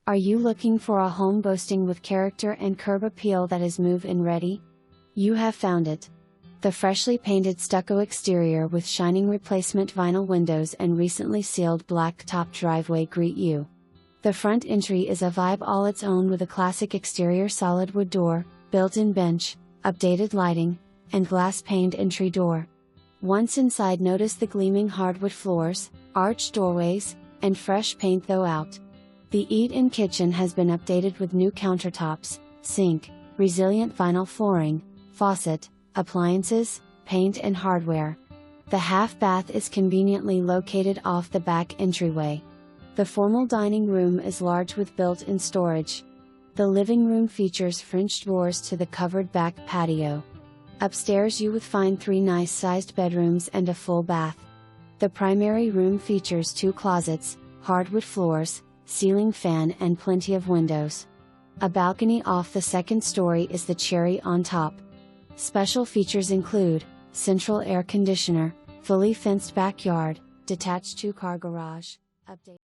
Are you looking for a home boasting with character and curb appeal that is move-in ready? You have found it. The freshly painted stucco exterior with shining replacement vinyl windows and recently sealed black-top driveway greet you. The front entry is a vibe all its own with a classic exterior solid wood door, built-in bench, updated lighting, and glass-paned entry door. Once inside, notice the gleaming hardwood floors, arched doorways, and fresh paint throughout. The eat-in kitchen has been updated with new countertops, sink, resilient vinyl flooring, faucet, appliances, paint and hardware. The half bath is conveniently located off the back entryway. The formal dining room is large with built-in storage. The living room features French doors to the covered back patio. Upstairs you will find 3 nice-sized bedrooms and a full bath. The primary room features 2 closets, hardwood floors, ceiling fan and plenty of windows. A balcony off the second story is the cherry on top. Special features include central air conditioner, fully fenced backyard, detached 2-car garage, update